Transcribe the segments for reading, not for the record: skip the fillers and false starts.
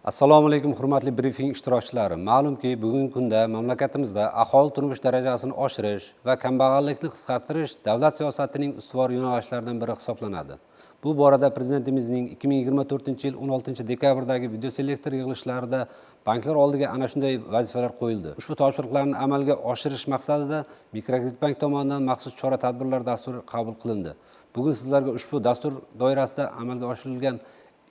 Assalomu alaykum hurmatli brifing ishtirokchilari. Ma'lumki, bugungi kunda mamlakatimizda aholi turmush darajasini oshirish va kambag'allikni qisqartirish davlat siyosatining ustuvor yo'nalishlaridan biri hisoblanadi. Bu borada prezidentimizning 2024-yil 16-dekabrdagi videoselektor yig'ilishlarida banklar oldiga ana shunday vazifalar qo'yildi. Ushbu topshiriqlarni amalga oshirish maqsadida Mikrokredit bank tomonidan maxsus chora-tadbirlar dasturi qabul qilindi. Bugun sizlarga ushbu dastur doirasida amalga oshirilgan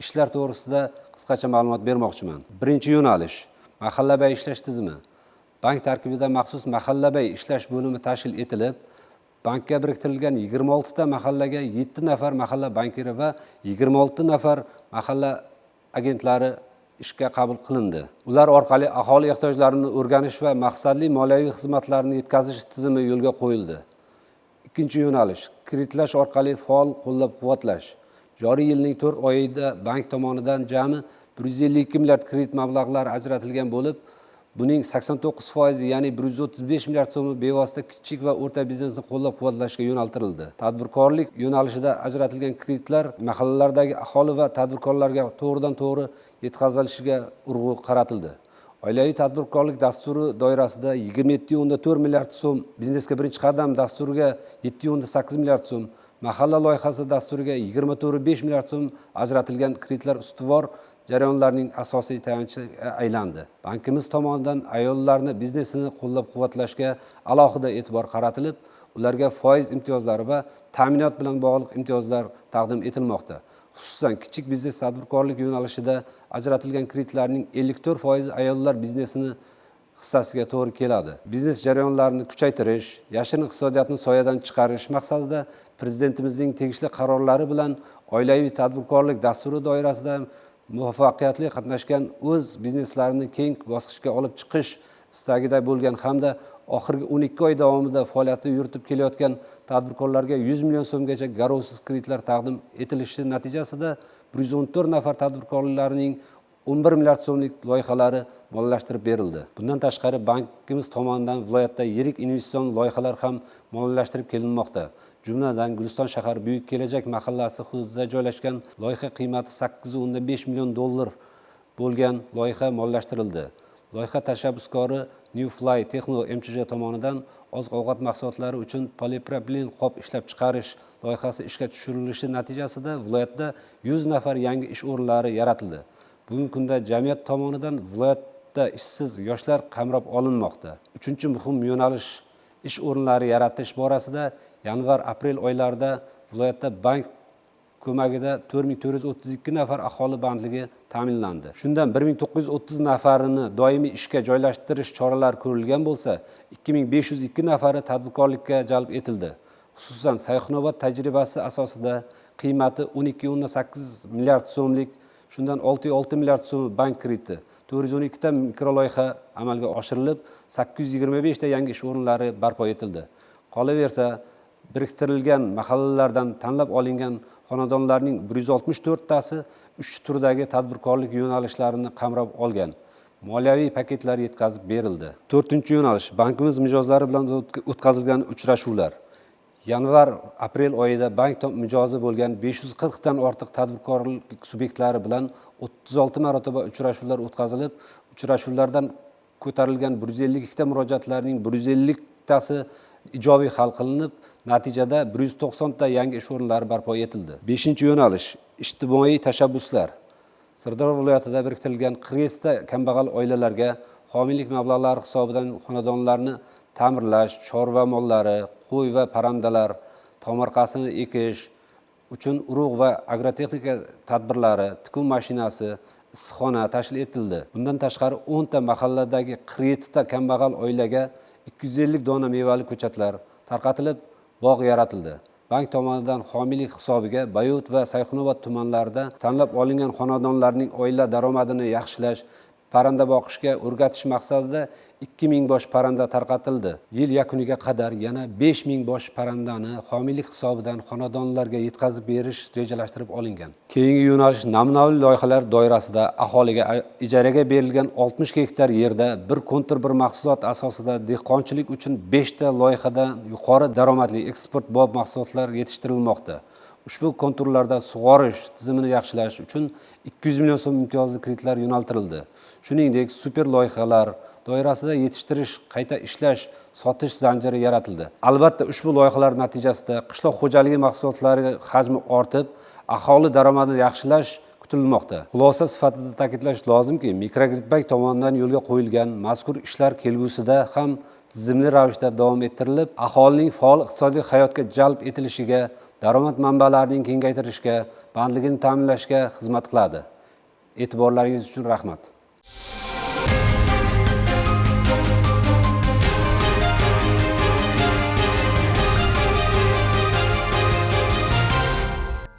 ishlar to'g'risida qisqacha ma'lumot bermoqchiman. Birinchi yo'nalish mahallabay ishlash tizimi. Bank tarkibida maxsus mahallabay ishlash bo'limi tashkil etilib, bankka biriktirilgan 26 ta mahallaga 7 nafar mahalla bankiri va 26 nafar mahalla agentlari ishga qabul qilindi. Ular orqali aholi ehtiyojlarini o'rganish va maqsadli moliyaviy xizmatlarni yetkazish tizimi yo'lga qo'yildi. Ikkinchi yo'nalish kreditlash orqali faol qo'llab-quvvatlash. Joriy yilning 4 oyida bank tomonidan jami 152 milliard kredit mablag'lari ajratilgan bo'lib, buning 89%, ya'ni 135 milliard so'mi bevosita kichik va o'rta biznesni qo'llab-quvvatlashga yo'naltirildi. Tadbirkorlik yo'nalishida ajratilgan kreditlar mahallalardagi aholi va tadbirkorlarga to'g'ridan-to'g'ri yetkazilishiga urg'u qaratildi. Oilaviy tadbirkorlik dasturi doirasida 27.4 milliard so'm, biznesga birinchi qadam dasturiga 7.8 milliard so'm, mahalla loyihasi dasturiga 24.5 milliard so'm ajratilgan kreditlar ustuvor jarayonlarning asosiy tayanchiga aylandi. Bankimiz tomonidan ayollarni biznesini qo'llab-quvvatlashga alohida e'tibor qaratilib, ularga foiz imtiyozlari va ta'minot bilan bog'liq imtiyozlar taqdim etilmoqda. Xususan, kichik biznes tadbirkorlik yo'nalishida ajratilgan kreditlarning 54% ayollar biznesini hissasiga to'g'ri keladi. Biznes jarayonlarini kuchaytirish, yashirin iqtisodiyotni soyadan chiqarish maqsadida prezidentimizning tegishli qarorlari bilan oilaviy tadbirkorlik dasturi doirasida muvaffaqiyatli qatnashgan, o'z bizneslarini keng bosqichga olib chiqish istagida bo'lgan hamda oxirgi 12 oy davomida faoliyatini yuritib kelayotgan tadbirkorlarga 100 million so'mgacha garovsiz kreditlar taqdim etilishi natijasida 114 nafar tadbirkorlarning 11 milliard so'mlik loyihalari moliyalashtirib berildi. Bundan tashqari bankimiz tomonidan viloyatda yirik investitsion loyihalar ham moliyalashtirib kelinmoqda. Jumladan Guliston shahar Buyuk kelajak mahallasi hududida joylashgan loyiha qiymati 8.5 million dollar bo'lgan loyiha moliyalashtirildi. Loyiha tashabbuskori New Fly Techno MCJ tomonidan oziq-ovqat mahsulotlari uchun polipropilen qop ishlab chiqarish loyihasi ishga tushirilishi natijasida viloyatda 100 nafar yangi ish o'rinlari yaratildi. Bugungi kunda jamiyat tomonidan viloyatda ishsiz yoshlar qamrab olinmoqda. Uchinchi muhim yo'nalish ish o'rinlari yaratish borasida yanvar-aprel oylarida viloyatda bank ko'magida 4432 nafar aholi bandligi ta'minlandi. Shundan 1930 nafarini doimiy ishga joylashtirish choralari ko'rilgan bo'lsa, 2502 nafari tadbirkorlikka jalb etildi. Xususan, Sayxunobod tajribasi asosida qiymati 12.8 milliard so'mlik, shundan 6.6 milliard so'm bank krediti, 412 ta mikroloyiha amalga oshirilib, 825 ta yangi ish o'rinlari barpo etildi. Qolaversa, biriktirilgan mahallalardan tanlab olingan xonadonlarning 164 tasi 3 turdagi tadbirkorlik yo'nalishlarini qamrab olgan. Moliyaviy paketlar yetkazib berildi. 4-chi yo'nalish bankimiz mijozlari bilan o'tkazilgan uchrashuvlar. Yanvar-aprel oyida bank mijozi bo'lgan 540 dan ortiq tadbirkorlik subyektlari bilan 36 marotaba uchrashuvlar o'tkazilib, uchrashuvlardan ko'tarilgan 152 ta murojaatlarning 150 tasi ijobiy hal qilinib, natijada 190 ta yangi ish o'rinlari barpo etildi. 5-chi yo'nalish ijtimoiy tashabbuslar. Sirdaryo viloyatida biriktirilgan 40 ta kambag'al oilalarga homiylik mablag'lari hisobidan xonadonlarni ta'mirlash, chorva mollari, qo'y va parandalar, tomorqasini ekish uchun urug' va agrotexnika tadbirlari, tikuv mashinasi, issiqxona tashkil etildi. Bundan tashqari 10 ta mahalladagi 47 ta kambag'al oilaga 250 dona mevali ko'chatlar tarqatilib, bog' yaratildi. Bank tomonidan homiylik hisobiga Bayot va Sayxunobod tumanlarida tanlab olingan xonadonlarning oila daromadini yaxshilash, parranda boqishga o'rgatish maqsadida 2000 bosh parranda tarqatildi. Yil yakuniga qadar yana 5000 bosh parrandani homiylik hisobidan xonadonlarga yetkazib berish rejalashtirib olingan. Keyingi yo'nalish namunaviy loyihalar doirasida aholiga ijaraga berilgan 60 gektar yerda bir kontur bir mahsulot asosida dehqonchilik uchun 5 ta loyihadan yuqori daromadli eksportbop mahsulotlar yetishtirilmoqda. Ushbu konturlarda sug'orish tizimini yaxshilash uchun 200 million so'm imtiyozli kreditlar yo'naltirildi. Shuningdek, super loyihalar doirasida yetishtirish, qayta ishlash, sotish zanjiri yaratildi. Albatta, ushbu loyihalar natijasida qishloq xo'jaligi mahsulotlari hajmi ortib, aholi daromadini yaxshilash kutilmoqda. Xulosa sifatida ta'kidlash lozimki, Mikrokreditbank tomonidan yo'lga qo'yilgan mazkur ishlar kelgusida ham tizimli ravishda davom ettirilib, aholining faol iqtisodiy hayotga jalb etilishiga, daromad manbalarining kengaytirishga, bandligini ta'minlashga xizmat qiladi. E'tiborlaringiz uchun rahmat.